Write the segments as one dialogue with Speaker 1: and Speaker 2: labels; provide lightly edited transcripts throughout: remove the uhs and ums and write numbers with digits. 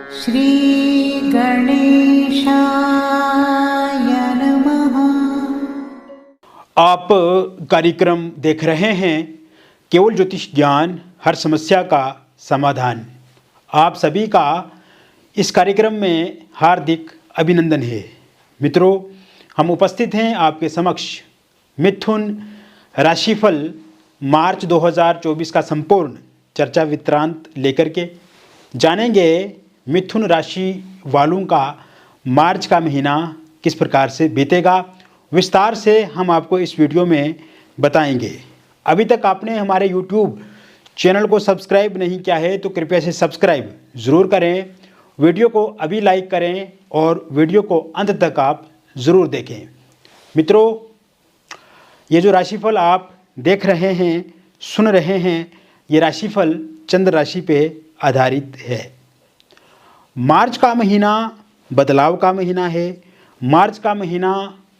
Speaker 1: श्री गणेशाय नमः।
Speaker 2: आप कार्यक्रम देख रहे हैं केवल ज्योतिष ज्ञान, हर समस्या का समाधान। आप सभी का इस कार्यक्रम में हार्दिक अभिनंदन है। मित्रों, हम उपस्थित हैं आपके समक्ष मिथुन राशिफल मार्च 2024 का संपूर्ण चर्चा विवरांत लेकर के जानेंगे मिथुन राशि वालों का मार्च का महीना किस प्रकार से बीतेगा। विस्तार से हम आपको इस वीडियो में बताएंगे। अभी तक आपने हमारे YouTube चैनल को सब्सक्राइब नहीं किया है तो कृपया से सब्सक्राइब ज़रूर करें। वीडियो को अभी लाइक करें और वीडियो को अंत तक आप ज़रूर देखें। मित्रों, ये जो राशिफल आप देख रहे हैं, सुन रहे हैं, ये राशिफल चंद्र राशि पे आधारित है। मार्च का महीना बदलाव का महीना है। मार्च का महीना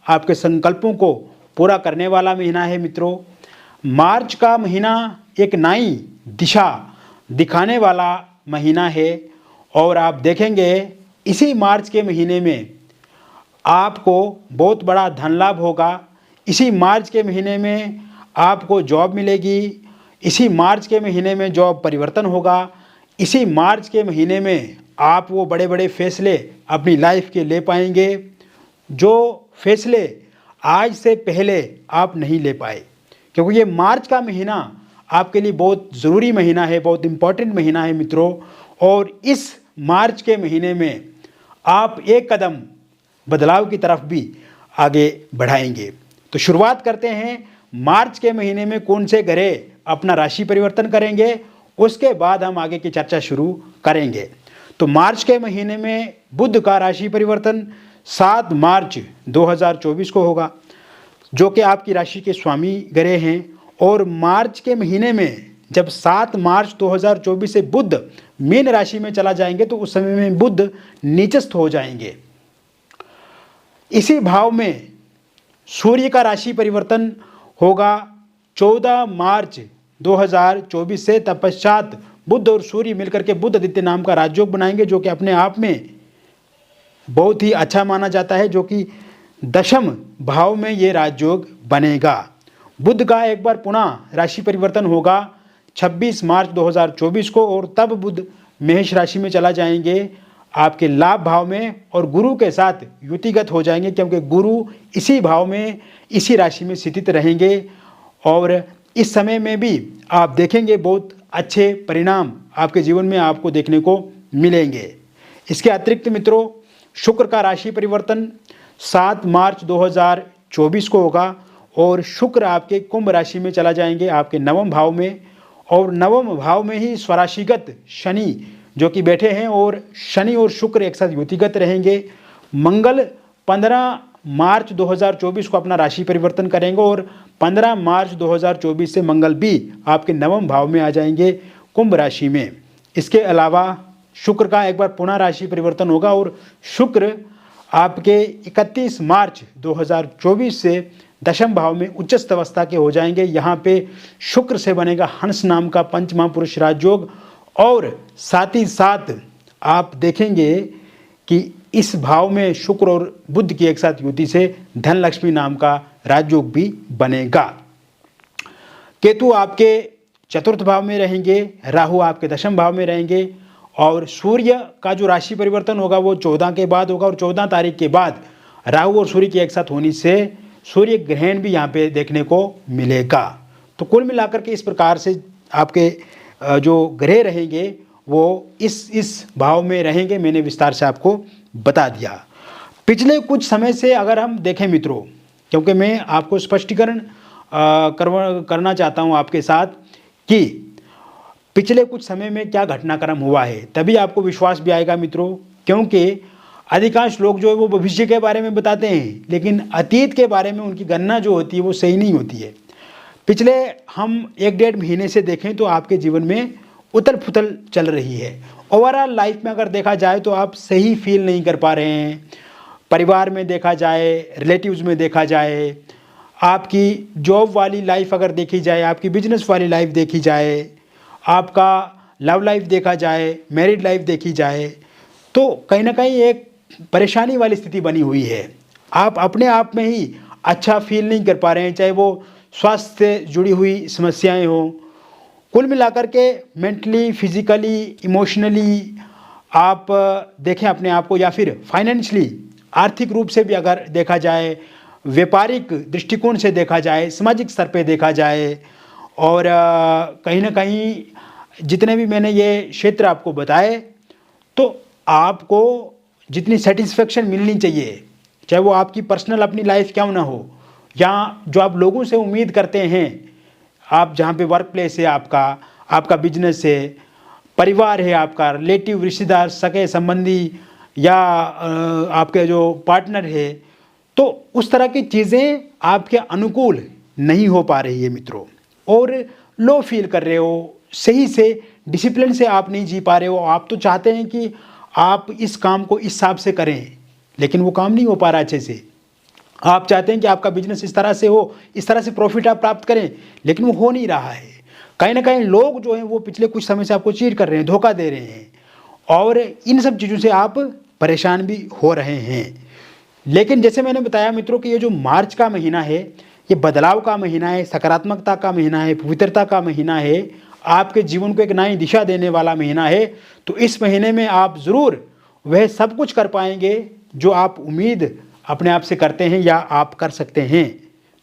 Speaker 2: आपके संकल्पों को पूरा करने वाला महीना है। मित्रों, मार्च का महीना एक नई दिशा दिखाने वाला महीना है और आप देखेंगे इसी मार्च के महीने में आपको बहुत बड़ा धन लाभ होगा। इसी मार्च के महीने में आपको जॉब मिलेगी। इसी मार्च के महीने में जॉब परिवर्तन होगा। इसी मार्च के महीने में आप वो बड़े बड़े फैसले अपनी लाइफ के ले पाएंगे जो फैसले आज से पहले आप नहीं ले पाए, क्योंकि ये मार्च का महीना आपके लिए बहुत ज़रूरी महीना है, बहुत इम्पोर्टेंट महीना है मित्रों। और इस मार्च के महीने में आप एक कदम बदलाव की तरफ भी आगे बढ़ाएंगे। तो शुरुआत करते हैं मार्च के महीने में कौन से ग्रह अपना राशि परिवर्तन करेंगे, उसके बाद हम आगे की चर्चा शुरू करेंगे। तो मार्च के महीने में बुध का राशि परिवर्तन 7 मार्च 2024 को होगा, जो कि आपकी राशि के स्वामी ग्रह हैं। और मार्च के महीने में जब 7 मार्च 2024 से बुध मीन राशि में चला जाएंगे तो उस समय में बुध नीचस्थ हो जाएंगे। इसी भाव में सूर्य का राशि परिवर्तन होगा 14 मार्च 2024 से। तत्पश्चात बुध और सूर्य मिलकर के बुध आदित्य नाम का राजयोग बनाएंगे, जो कि अपने आप में बहुत ही अच्छा माना जाता है, जो कि दशम भाव में ये राजयोग बनेगा। बुध का एक बार पुनः राशि परिवर्तन होगा 26 मार्च 2024 को और तब बुध मेष राशि में चला जाएंगे आपके लाभ भाव में और गुरु के साथ युतिगत हो जाएंगे, क्योंकि गुरु इसी भाव में इसी राशि में स्थित रहेंगे। और इस समय में भी आप देखेंगे बहुत अच्छे परिणाम आपके जीवन में आपको देखने को मिलेंगे। इसके अतिरिक्त मित्रों, शुक्र का राशि परिवर्तन 7 मार्च 2024 को होगा और शुक्र आपके कुंभ राशि में चला जाएंगे आपके नवम भाव में। और नवम भाव में ही स्वराशिगत शनि जो कि बैठे हैं और शनि और शुक्र एक साथ युतिगत रहेंगे। मंगल 15 मार्च 2024 को अपना राशि परिवर्तन करेंगे और 15 मार्च 2024 से मंगल भी आपके नवम भाव में आ जाएंगे कुंभ राशि में। इसके अलावा शुक्र का एक बार पुनः राशि परिवर्तन होगा और शुक्र आपके 31 मार्च 2024 से दशम भाव में उच्चस्थ अवस्था के हो जाएंगे। यहाँ पे शुक्र से बनेगा हंस नाम का पंचमहापुरुष राजयोग और साथ ही साथ आप देखेंगे कि इस भाव में शुक्र और बुध की एक साथ युति से धन लक्ष्मी नाम का राजयोग भी बनेगा। केतु आपके चतुर्थ भाव में रहेंगे, राहु आपके दशम भाव में रहेंगे और सूर्य का जो राशि परिवर्तन होगा वो 14 के बाद होगा और 14 तारीख के बाद राहु और सूर्य की एक साथ होने से सूर्य ग्रहण भी यहाँ पे देखने को मिलेगा। तो कुल मिलाकर के इस प्रकार से आपके जो ग्रह रहेंगे वो इस भाव में रहेंगे। मैंने विस्तार से आपको बता दिया। पिछले कुछ समय से अगर हम देखें मित्रों, क्योंकि मैं आपको स्पष्टीकरण करना चाहता हूं आपके साथ कि पिछले कुछ समय में क्या घटनाक्रम हुआ है, तभी आपको विश्वास भी आएगा मित्रों। क्योंकि अधिकांश लोग जो है वो भविष्य के बारे में बताते हैं, लेकिन अतीत के बारे में उनकी गणना जो होती है वो सही नहीं होती है। पिछले हम 1-1.5 महीने से देखें तो आपके जीवन में उथल पुथल चल रही है। ओवरऑल लाइफ में अगर देखा जाए तो आप सही फील नहीं कर पा रहे हैं। परिवार में देखा जाए, रिलेटिव्स में देखा जाए, आपकी जॉब वाली लाइफ अगर देखी जाए, आपकी बिजनेस वाली लाइफ देखी जाए, आपका लव लाइफ देखा जाए, मैरिड लाइफ देखी जाए, तो कहीं ना कहीं एक परेशानी वाली स्थिति बनी हुई है। आप अपने आप में ही अच्छा फील नहीं कर पा रहे हैं, चाहे वो स्वास्थ्य से जुड़ी हुई समस्याएं हों। कुल मिलाकर के मेंटली, फिजिकली, इमोशनली आप देखें अपने आप को, या फिर फाइनेंशियली, आर्थिक रूप से भी अगर देखा जाए, व्यापारिक दृष्टिकोण से देखा जाए, सामाजिक स्तर पे देखा जाए, और कहीं ना कहीं जितने भी मैंने ये क्षेत्र आपको बताए, तो आपको जितनी सेटिस्फेक्शन मिलनी चाहिए, चाहे वो आपकी पर्सनल अपनी लाइफ क्यों ना हो, या जो आप लोगों से उम्मीद करते हैं, आप जहाँ पे वर्क प्लेस है आपका, आपका बिजनेस है, परिवार है आपका, रिलेटिव, रिश्तेदार, सगे संबंधी, या आपके जो पार्टनर है, तो उस तरह की चीज़ें आपके अनुकूल नहीं हो पा रही है मित्रों, और लो फील कर रहे हो, सही से डिसिप्लिन से आप नहीं जी पा रहे हो। आप तो चाहते हैं कि आप इस काम को इस हिसाब से करें, लेकिन वो काम नहीं हो पा रहा अच्छे से। आप चाहते हैं कि आपका बिजनेस इस तरह से हो, इस तरह से प्रॉफिट आप प्राप्त करें, लेकिन वो हो नहीं रहा है। कहीं ना कहीं लोग जो हैं वो पिछले कुछ समय से आपको चीट कर रहे हैं, धोखा दे रहे हैं, और इन सब चीज़ों से आप परेशान भी हो रहे हैं। लेकिन जैसे मैंने बताया मित्रों कि ये जो मार्च का महीना है, ये बदलाव का महीना है, सकारात्मकता का महीना है, पवित्रता का महीना है, आपके जीवन को एक नई दिशा देने वाला महीना है। तो इस महीने में आप ज़रूर वह सब कुछ कर पाएंगे जो आप उम्मीद अपने आप से करते हैं या आप कर सकते हैं,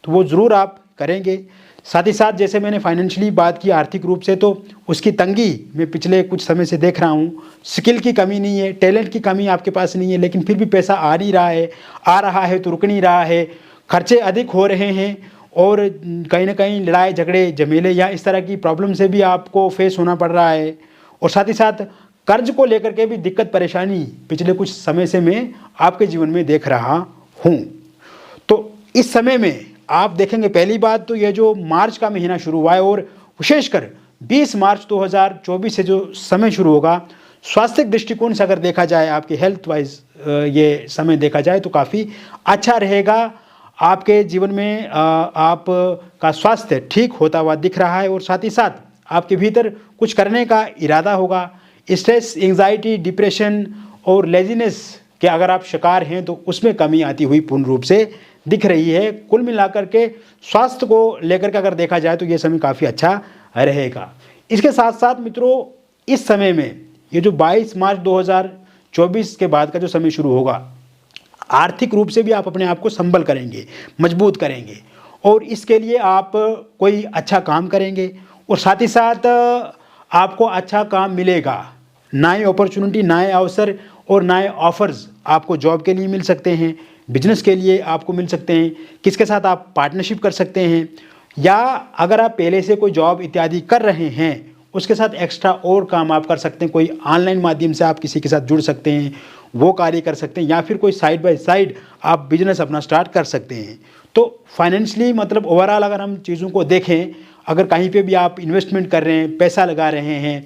Speaker 2: तो वो ज़रूर आप करेंगे। साथ ही साथ जैसे मैंने फाइनेंशियली बात की, आर्थिक रूप से, तो उसकी तंगी मैं पिछले कुछ समय से देख रहा हूँ। स्किल की कमी नहीं है, टैलेंट की कमी आपके पास नहीं है, लेकिन फिर भी पैसा आ नहीं रहा है, आ रहा है तो रुक नहीं रहा है, खर्चे अधिक हो रहे हैं, और कहीं ना कहीं लड़ाई झगड़े झमेले या इस तरह की प्रॉब्लम से भी आपको फेस होना पड़ रहा है। और साथ ही साथ कर्ज को लेकर के भी दिक्कत परेशानी पिछले कुछ समय से मैं आपके जीवन में देख रहा हूँ। तो इस समय में आप देखेंगे, पहली बात तो ये जो मार्च का महीना शुरू हुआ है, और विशेषकर 20 मार्च 2024 से जो समय शुरू होगा, स्वास्थ्यिक दृष्टिकोण से अगर देखा जाए, आपके हेल्थ वाइज ये समय देखा जाए तो काफ़ी अच्छा रहेगा। आपके जीवन में आप का स्वास्थ्य ठीक होता हुआ दिख रहा है, और साथ ही साथ आपके भीतर कुछ करने का इरादा होगा। स्ट्रेस, एंग्जाइटी, डिप्रेशन और लेजीनेस के अगर आप शिकार हैं तो उसमें कमी आती हुई पूर्ण रूप से दिख रही है। कुल मिलाकर के स्वास्थ्य को लेकर के अगर देखा जाए तो ये समय काफ़ी अच्छा रहेगा। इसके साथ साथ मित्रों, इस समय में ये जो 22 मार्च 2024 के बाद का जो समय शुरू होगा, आर्थिक रूप से भी आप अपने आप को संबल करेंगे, मजबूत करेंगे, और इसके लिए आप कोई अच्छा काम करेंगे, और साथ ही साथ आपको अच्छा काम मिलेगा। नए अपॉर्चुनिटी, नए अवसर और नए ऑफर्स आपको जॉब के लिए मिल सकते हैं, बिजनेस के लिए आपको मिल सकते हैं, किसके साथ आप पार्टनरशिप कर सकते हैं, या अगर आप पहले से कोई जॉब इत्यादि कर रहे हैं उसके साथ एक्स्ट्रा और काम आप कर सकते हैं। कोई ऑनलाइन माध्यम से आप किसी के साथ जुड़ सकते हैं, वो कार्य कर सकते हैं, या फिर कोई साइड बाय साइड आप बिजनेस अपना स्टार्ट कर सकते हैं। तो फाइनेंशियली मतलब ओवरऑल अगर हम चीज़ों को देखें, अगर कहीं पे भी आप इन्वेस्टमेंट कर रहे हैं, पैसा लगा रहे हैं,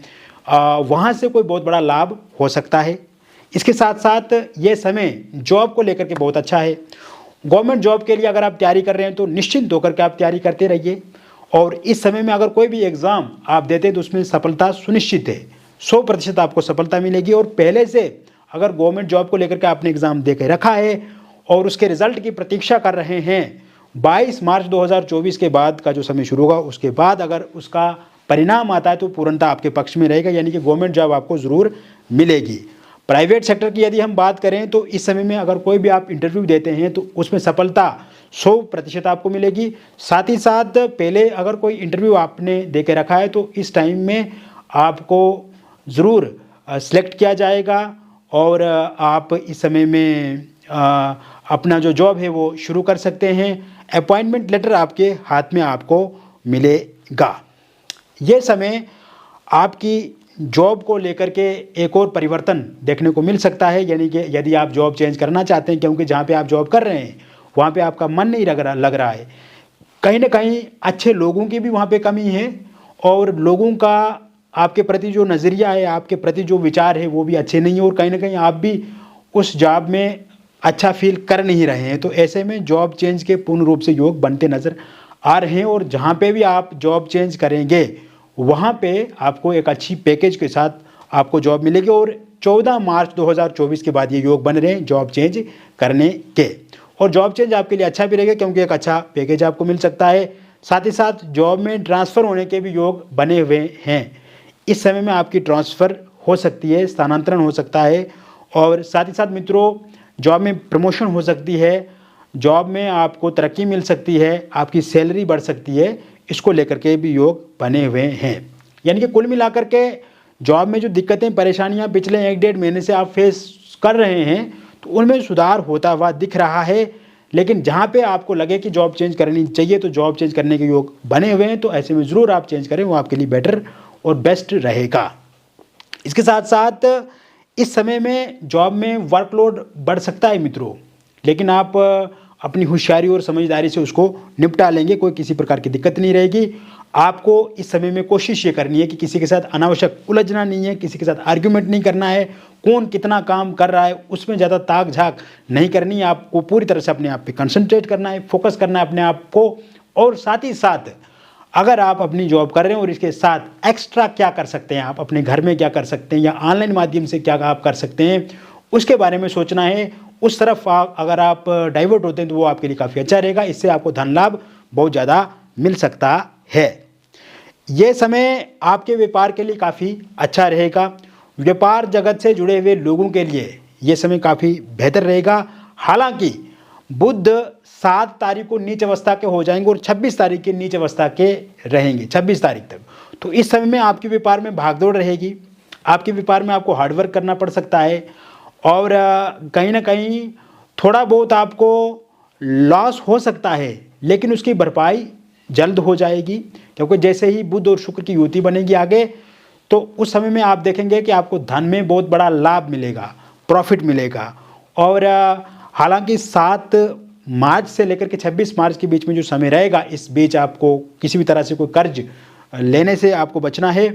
Speaker 2: वहाँ से कोई बहुत बड़ा लाभ हो सकता है। इसके साथ साथ ये समय जॉब को लेकर के बहुत अच्छा है। गवर्नमेंट जॉब के लिए अगर आप तैयारी कर रहे हैं तो निश्चिंत होकर के आप तैयारी करते रहिए, और इस समय में अगर कोई भी एग्ज़ाम आप देते हैं तो उसमें सफलता सुनिश्चित है, 100% आपको सफलता मिलेगी। और पहले से अगर गवर्नमेंट जॉब को लेकर के आपने एग्ज़ाम दे के रखा है और उसके रिज़ल्ट की प्रतीक्षा कर रहे हैं, 22 मार्च 2024 के बाद का जो समय शुरू होगा, उसके बाद अगर उसका परिणाम आता है तो पूर्णतः आपके पक्ष में रहेगा, यानी कि गवर्नमेंट जॉब आपको ज़रूर मिलेगी। प्राइवेट सेक्टर की यदि हम बात करें तो इस समय में अगर कोई भी आप इंटरव्यू देते हैं तो उसमें सफलता 100% आपको मिलेगी। साथ ही साथ पहले अगर कोई इंटरव्यू आपने दे के रखा है तो इस टाइम में आपको ज़रूर सिलेक्ट किया जाएगा, और आप इस समय में अपना जो जॉब है वो शुरू कर सकते हैं। अपॉइंटमेंट लेटर आपके हाथ में आपको मिलेगा। ये समय आपकी जॉब को लेकर के एक और परिवर्तन देखने को मिल सकता है, यानी कि यदि आप जॉब चेंज करना चाहते हैं, क्योंकि जहाँ पे आप जॉब कर रहे हैं वहाँ पे आपका मन नहीं लग रहा है, कहीं ना कहीं अच्छे लोगों की भी वहाँ पे कमी है, और लोगों का आपके प्रति जो नज़रिया है, आपके प्रति जो विचार है वो भी अच्छे नहीं है, और कहीं ना कहीं आप भी उस जॉब में अच्छा फील कर नहीं रहे हैं। तो ऐसे में जॉब चेंज के पूर्ण रूप से योग बनते नज़र आ रहे हैं, और जहाँ पे भी आप जॉब चेंज करेंगे वहाँ पे आपको एक अच्छी पैकेज के साथ आपको जॉब मिलेगी, और 14 मार्च 2024 के बाद ये योग बन रहे हैं जॉब चेंज करने के। और जॉब चेंज आपके लिए अच्छा भी रहेगा क्योंकि एक अच्छा पैकेज आपको मिल सकता है। साथ ही साथ जॉब में ट्रांसफ़र होने के भी योग बने हुए हैं। इस समय में आपकी ट्रांसफ़र हो सकती है, स्थानांतरण हो सकता है। और साथ ही साथ मित्रों, जॉब में प्रमोशन हो सकती है, जॉब में आपको तरक्की मिल सकती है, आपकी सैलरी बढ़ सकती है। इसको लेकर के भी योग बने हुए हैं। यानी कि कुल मिलाकर के जॉब में जो दिक्कतें परेशानियां पिछले 1-1.5 महीने से आप फेस कर रहे हैं, तो उनमें सुधार होता हुआ दिख रहा है। लेकिन जहां पे आपको लगे कि जॉब चेंज करनी चाहिए तो जॉब चेंज करने के योग बने हुए हैं, तो ऐसे में ज़रूर आप चेंज करें, वो आपके लिए बेटर और बेस्ट रहेगा। इसके साथ साथ इस समय में जॉब में वर्कलोड बढ़ सकता है मित्रों, लेकिन आप अपनी होशियारी और समझदारी से उसको निपटा लेंगे, कोई किसी प्रकार की दिक्कत नहीं रहेगी। आपको इस समय में कोशिश ये करनी है कि किसी के साथ अनावश्यक उलझना नहीं है, किसी के साथ आर्ग्यूमेंट नहीं करना है, कौन कितना काम कर रहा है उसमें ज़्यादा ताक झाक नहीं करनी है। आपको पूरी तरह से अपने आप पे कंसंट्रेट करना है, फोकस करना है अपने आप को। और साथ ही साथ अगर आप अपनी जॉब कर रहे हैं और इसके साथ एक्स्ट्रा क्या कर सकते हैं, आप अपने घर में क्या कर सकते हैं या ऑनलाइन माध्यम से क्या आप कर सकते हैं, उसके बारे में सोचना है। उस तरफ अगर आप डाइवर्ट होते हैं तो वो आपके लिए काफ़ी अच्छा रहेगा। इससे आपको धन लाभ बहुत ज़्यादा मिल सकता है। ये समय आपके व्यापार के लिए काफ़ी अच्छा रहेगा। व्यापार जगत से जुड़े हुए लोगों के लिए ये समय काफ़ी बेहतर रहेगा। हालांकि बुध 7 तारीख को नीच अवस्था के हो जाएंगे और 26 तारीख के नीच अवस्था के रहेंगे, 26 तारीख तक। तो इस समय में आपके व्यापार में भागदौड़ रहेगी, आपके व्यापार में आपको हार्डवर्क करना पड़ सकता है और कहीं ना कहीं थोड़ा बहुत आपको लॉस हो सकता है, लेकिन उसकी भरपाई जल्द हो जाएगी। क्योंकि जैसे ही बुध और शुक्र की युति बनेगी आगे, तो उस समय में आप देखेंगे कि आपको धन में बहुत बड़ा लाभ मिलेगा, प्रॉफिट मिलेगा। और हालांकि 7 मार्च से लेकर के 26 मार्च के बीच में जो समय रहेगा, इस बीच आपको किसी भी तरह से कोई कर्ज लेने से आपको बचना है।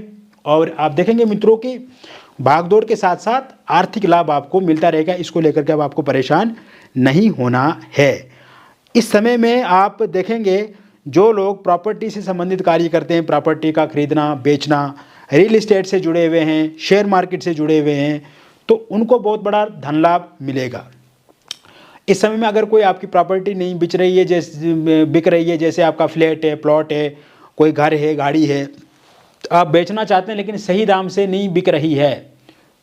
Speaker 2: और आप देखेंगे मित्रों कि भागदौड़ के साथ साथ आर्थिक लाभ आपको मिलता रहेगा। इसको लेकर के अब आपको परेशान नहीं होना है। इस समय में आप देखेंगे जो लोग प्रॉपर्टी से संबंधित कार्य करते हैं, प्रॉपर्टी का खरीदना बेचना, रियल इस्टेट से जुड़े हुए हैं, शेयर मार्केट से जुड़े हुए हैं, तो उनको बहुत बड़ा धन लाभ मिलेगा। इस समय में अगर कोई आपकी प्रॉपर्टी नहीं बिक रही है, बिक रही है, जैसे आपका फ्लैट है, प्लॉट है, कोई घर है, गाड़ी है, तो आप बेचना चाहते हैं लेकिन सही दाम से नहीं बिक रही है,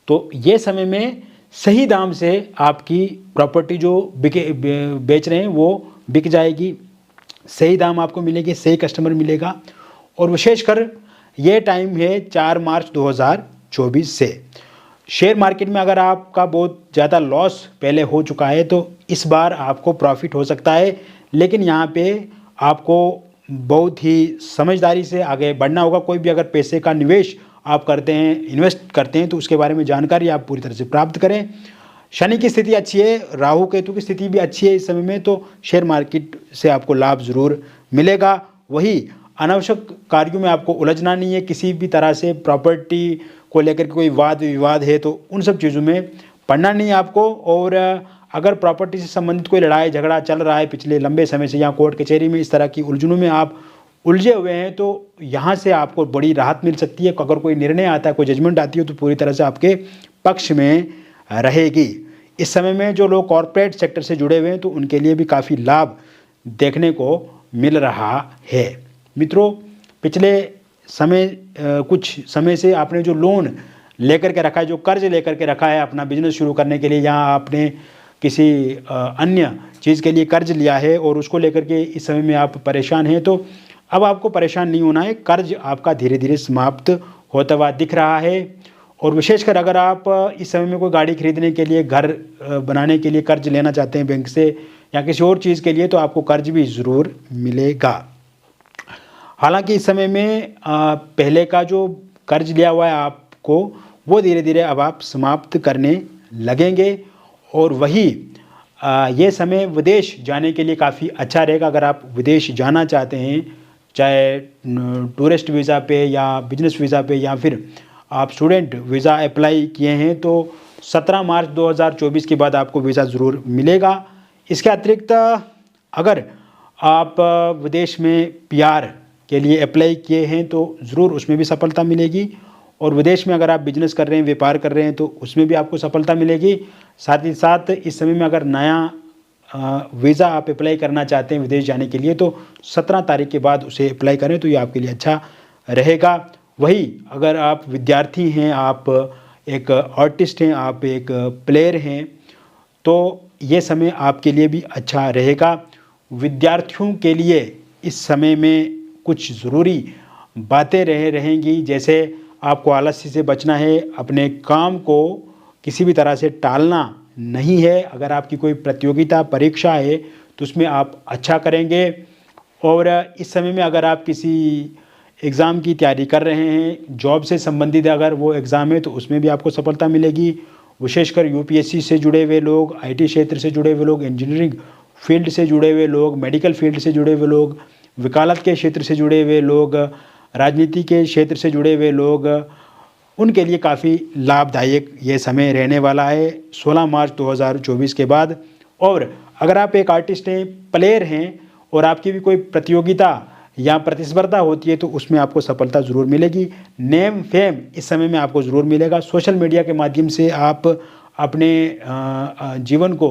Speaker 2: तो ये समय में सही दाम से आपकी प्रॉपर्टी जो बेच रहे हैं वो बिक जाएगी, सही दाम आपको मिलेगी, सही कस्टमर मिलेगा। और विशेषकर ये टाइम है 4 मार्च 2024 से। शेयर मार्केट में अगर आपका बहुत ज़्यादा लॉस पहले हो चुका है तो इस बार आपको प्रॉफिट हो सकता है, लेकिन यहाँ पे आपको बहुत ही समझदारी से आगे बढ़ना होगा। कोई भी अगर पैसे का निवेश आप करते हैं, इन्वेस्ट करते हैं, तो उसके बारे में जानकारी आप पूरी तरह से प्राप्त करें। शनि की स्थिति अच्छी है, राहु केतु की स्थिति भी अच्छी है इस समय में, तो शेयर मार्केट से आपको लाभ ज़रूर मिलेगा। वही अनावश्यक कार्यों में आपको उलझना नहीं है, किसी भी तरह से प्रॉपर्टी को लेकर के कोई वाद विवाद है तो उन सब चीज़ों में पढ़ना नहीं है आपको। और अगर प्रॉपर्टी से संबंधित कोई लड़ाई झगड़ा चल रहा है पिछले लंबे समय से, या कोर्ट कचहरी में इस तरह की उलझनों में आप उलझे हुए हैं, तो यहाँ से आपको बड़ी राहत मिल सकती है। अगर कोई निर्णय आता है, कोई जजमेंट आती है, तो पूरी तरह से आपके पक्ष में रहेगी। इस समय में जो लोग कॉरपोरेट सेक्टर से जुड़े हुए हैं तो उनके लिए भी काफ़ी लाभ देखने को मिल रहा है। मित्रों, पिछले समय कुछ समय से आपने जो लोन लेकर के रखा है, जो कर्ज लेकर के रखा है अपना बिजनेस शुरू करने के लिए, या आपने किसी अन्य चीज़ के लिए कर्ज लिया है और उसको लेकर के इस समय में आप परेशान हैं, तो अब आपको परेशान नहीं होना है। कर्ज आपका धीरे धीरे समाप्त होता हुआ दिख रहा है। और विशेषकर अगर आप इस समय में कोई गाड़ी खरीदने के लिए, घर बनाने के लिए कर्ज लेना चाहते हैं बैंक से या किसी और चीज़ के लिए, तो आपको कर्ज भी ज़रूर मिलेगा। हालांकि इस समय में पहले का जो कर्ज लिया हुआ है आपको, वो धीरे धीरे अब आप समाप्त करने लगेंगे। और वही ये समय विदेश जाने के लिए काफ़ी अच्छा रहेगा। अगर आप विदेश जाना चाहते हैं, चाहे टूरिस्ट वीज़ा पे या बिजनेस वीज़ा पे या फिर आप स्टूडेंट वीज़ा अप्लाई किए हैं, तो 17 मार्च 2024 के बाद आपको वीज़ा ज़रूर मिलेगा। इसके अतिरिक्त अगर आप विदेश में PR के लिए अप्लाई किए हैं तो ज़रूर उसमें भी सफलता मिलेगी। और विदेश में अगर आप बिजनेस कर रहे हैं, व्यापार कर रहे हैं, तो उसमें भी आपको सफलता मिलेगी। साथ ही साथ इस समय में अगर नया वीज़ा आप अप्लाई करना चाहते हैं विदेश जाने के लिए, तो 17 तारीख के बाद उसे अप्लाई करें तो ये आपके लिए अच्छा रहेगा। वही अगर आप विद्यार्थी हैं, आप एक आर्टिस्ट हैं, आप एक प्लेयर हैं, तो ये समय आपके लिए भी अच्छा रहेगा। विद्यार्थियों के लिए इस समय में कुछ ज़रूरी बातें रहेंगी, जैसे आपको आलस्य से बचना है, अपने काम को किसी भी तरह से टालना नहीं है। अगर आपकी कोई प्रतियोगिता परीक्षा है तो उसमें आप अच्छा करेंगे। और इस समय में अगर आप किसी एग्ज़ाम की तैयारी कर रहे हैं, जॉब से संबंधित अगर वो एग्ज़ाम है तो उसमें भी आपको सफलता मिलेगी। विशेषकर यूपीएससी से जुड़े हुए लोग, आईटी क्षेत्र से जुड़े हुए लोग, इंजीनियरिंग फील्ड से जुड़े हुए लोग, मेडिकल फील्ड से जुड़े हुए लोग, वकालत के क्षेत्र से जुड़े हुए लोग, राजनीति के क्षेत्र से जुड़े हुए लोग, उनके लिए काफ़ी लाभदायक ये समय रहने वाला है 16 मार्च 2024 के बाद। और अगर आप एक आर्टिस्ट हैं, प्लेयर हैं और आपकी भी कोई प्रतियोगिता या प्रतिस्पर्धा होती है तो उसमें आपको सफलता ज़रूर मिलेगी। नेम फेम इस समय में आपको ज़रूर मिलेगा। सोशल मीडिया के माध्यम से आप अपने जीवन को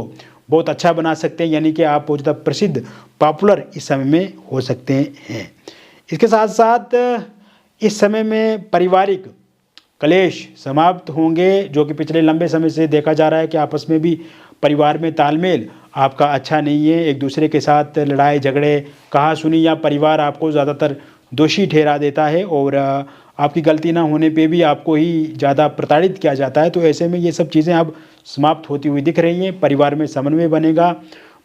Speaker 2: बहुत अच्छा बना सकते हैं, यानी कि आप बहुत ज़्यादा प्रसिद्ध, पॉपुलर इस समय में हो सकते हैं। इसके साथ साथ इस समय में पारिवारिक कलेश समाप्त होंगे, जो कि पिछले लंबे समय से देखा जा रहा है कि आपस में भी परिवार में तालमेल आपका अच्छा नहीं है। एक दूसरे के साथ लड़ाई झगड़े, कहा सुनी, या परिवार आपको ज़्यादातर दोषी ठहरा देता है और आपकी गलती ना होने पे भी आपको ही ज़्यादा प्रताड़ित किया जाता है। तो ऐसे में ये सब चीज़ें अब समाप्त होती हुई दिख रही हैं। परिवार में समन्वय बनेगा,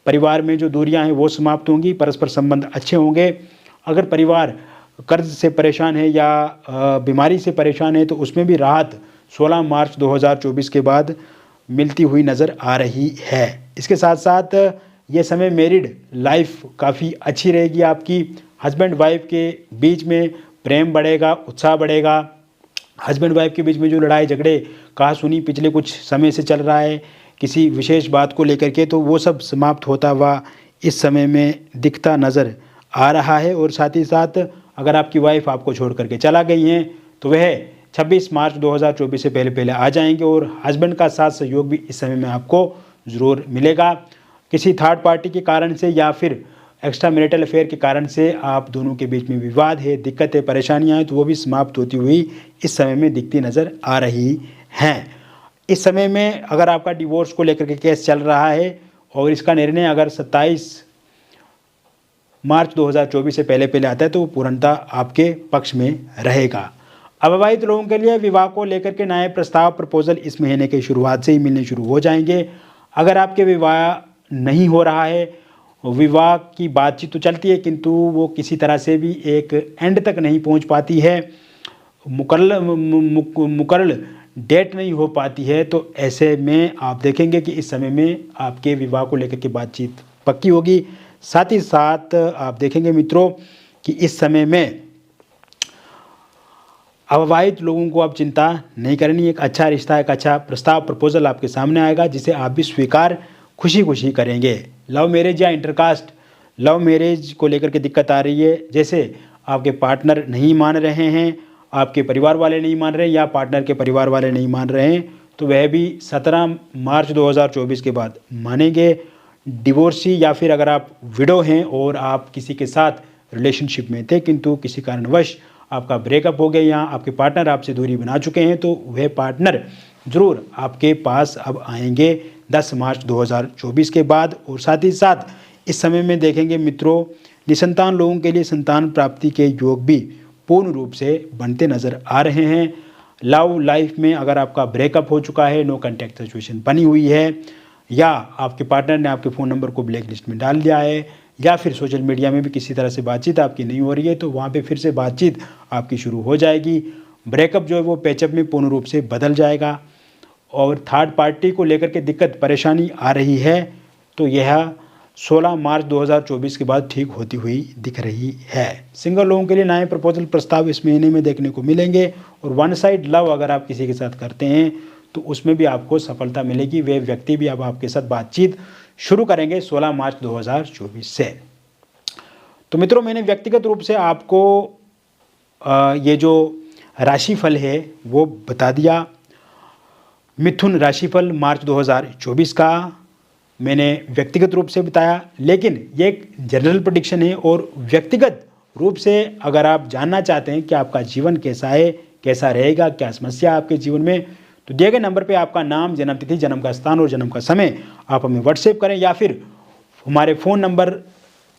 Speaker 2: परिवार में जो दूरियां हैं वो समाप्त होंगी, परस्पर संबंध अच्छे होंगे। अगर परिवार कर्ज से परेशान है या बीमारी से परेशान है तो उसमें भी राहत 16 मार्च 2024 के बाद मिलती हुई नज़र आ रही है। इसके साथ साथ ये समय मैरिड लाइफ काफ़ी अच्छी रहेगी आपकी। हस्बैंड वाइफ के बीच में प्रेम बढ़ेगा, उत्साह बढ़ेगा। हस्बैंड वाइफ के बीच में जो लड़ाई झगड़े, कहा सुनी पिछले कुछ समय से चल रहा है किसी विशेष बात को लेकर के, तो वो सब समाप्त होता हुआ इस समय में दिखता नज़र आ रहा है। और साथ ही साथ अगर आपकी वाइफ आपको छोड़ करके चला गई हैं तो वह 26 मार्च 2024 से पहले आ जाएंगे। और हस्बैंड का साथ सहयोग भी इस समय में आपको ज़रूर मिलेगा। किसी थर्ड पार्टी के कारण से या फिर एक्स्ट्रा मैरिटल अफेयर के कारण से आप दोनों के बीच में विवाद है, दिक्कत है, परेशानियाँ हैं, तो वो भी समाप्त होती हुई इस समय में दिखती नज़र आ रही हैं। इस समय में अगर आपका डिवोर्स को लेकर के केस चल रहा है और इसका निर्णय अगर 27 मार्च 2024 से पहले आता है तो वो पूर्णतः आपके पक्ष में रहेगा। अविवाहित लोगों के लिए विवाह को लेकर के नए प्रस्ताव, प्रपोजल इस महीने की शुरुआत से ही मिलने शुरू हो जाएंगे। अगर आपके विवाह नहीं हो रहा है, विवाह की बातचीत तो चलती है किंतु वो किसी तरह से भी एक एंड तक नहीं पहुंच पाती है, मुकर्रर डेट नहीं हो पाती है, तो ऐसे में आप देखेंगे कि इस समय में आपके विवाह को लेकर के बातचीत पक्की होगी। साथ ही साथ आप देखेंगे मित्रों कि इस समय में अविवाहित लोगों को आप चिंता नहीं करनी। एक अच्छा रिश्ता, एक अच्छा प्रस्ताव, प्रपोजल आपके सामने आएगा जिसे आप भी स्वीकार खुशी खुशी करेंगे। लव मैरिज या इंटरकास्ट लव मैरिज को लेकर के दिक्कत आ रही है, जैसे आपके पार्टनर नहीं मान रहे हैं, आपके परिवार वाले नहीं मान रहे हैं या पार्टनर के परिवार वाले नहीं मान रहे हैं, तो वह भी 17 मार्च 2024 के बाद मानेंगे। डिवोर्सी या फिर अगर आप विडो हैं और आप किसी के साथ रिलेशनशिप में थे किंतु किसी कारणवश आपका ब्रेकअप हो गया या आपके पार्टनर आपसे दूरी बना चुके हैं, तो वह पार्टनर ज़रूर आपके पास अब आएंगे 10 मार्च 2024 के बाद। और साथ ही साथ इस समय में देखेंगे मित्रों, निसंतान लोगों के लिए संतान प्राप्ति के योग भी पूर्ण रूप से बनते नज़र आ रहे हैं। लव लाइफ में अगर आपका ब्रेकअप हो चुका है, नो कॉन्टैक्ट सिचुएशन बनी हुई है, या आपके पार्टनर ने आपके फ़ोन नंबर को ब्लैक लिस्ट में डाल दिया है, या फिर सोशल मीडिया में भी किसी तरह से बातचीत आपकी नहीं हो रही है, तो वहाँ पे फिर से बातचीत आपकी शुरू हो जाएगी। ब्रेकअप जो है वो पैचअप में पूर्ण रूप से बदल जाएगा। और थर्ड पार्टी को लेकर के दिक्कत परेशानी आ रही है, तो यह 16 मार्च 2024 के बाद ठीक होती हुई दिख रही है। सिंगल लोगों के लिए नए प्रपोजल प्रस्ताव इस महीने में देखने को मिलेंगे। और वन साइड लव अगर आप किसी के साथ करते हैं तो उसमें भी आपको सफलता मिलेगी। वे व्यक्ति भी अब आपके साथ बातचीत शुरू करेंगे 16 मार्च 2024 से। तो मित्रों, मैंने व्यक्तिगत रूप से आपको ये जो राशिफल है वो बता दिया। मिथुन राशिफल मार्च 2024 का मैंने व्यक्तिगत रूप से बताया, लेकिन ये एक जनरल प्रेडिक्शन है और व्यक्तिगत रूप से अगर आप जानना चाहते हैं कि आपका जीवन कैसा है, कैसा रहेगा, क्या समस्या है आपके जीवन में, तो दिए गए नंबर पे आपका नाम, जन्मतिथि, जन्म का स्थान और जन्म का समय आप हमें व्हाट्सएप करें या फिर हमारे फ़ोन नंबर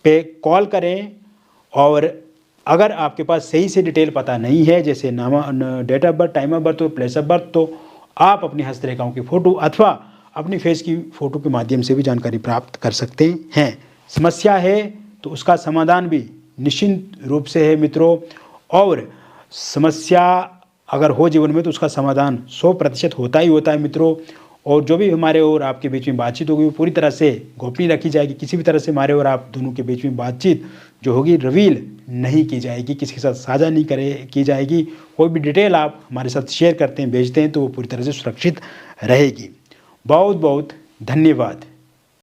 Speaker 2: पे कॉल करें। और अगर आपके पास सही से डिटेल पता नहीं है, जैसे नाम, date of birth, time of birth और प्लेस ऑफ बर्थ, तो आप अपनी हस्तरेखाओं की फ़ोटो अथवा अपनी फेस की फ़ोटो के माध्यम से भी जानकारी प्राप्त कर सकते हैं। समस्या है तो उसका समाधान भी निश्चित रूप से है मित्रों, और समस्या अगर हो जीवन में तो उसका समाधान 100% होता ही होता है मित्रों। और जो भी हमारे और आपके बीच में बातचीत होगी वो पूरी तरह से गोपनीय रखी जाएगी। किसी भी तरह से हमारे और आप दोनों के बीच में बातचीत जो होगी रिवील नहीं की जाएगी, किसी के साथ साझा नहीं की जाएगी। कोई भी डिटेल आप हमारे साथ शेयर करते हैं, भेजते हैं तो वो पूरी तरह से सुरक्षित रहेगी। बहुत बहुत धन्यवाद।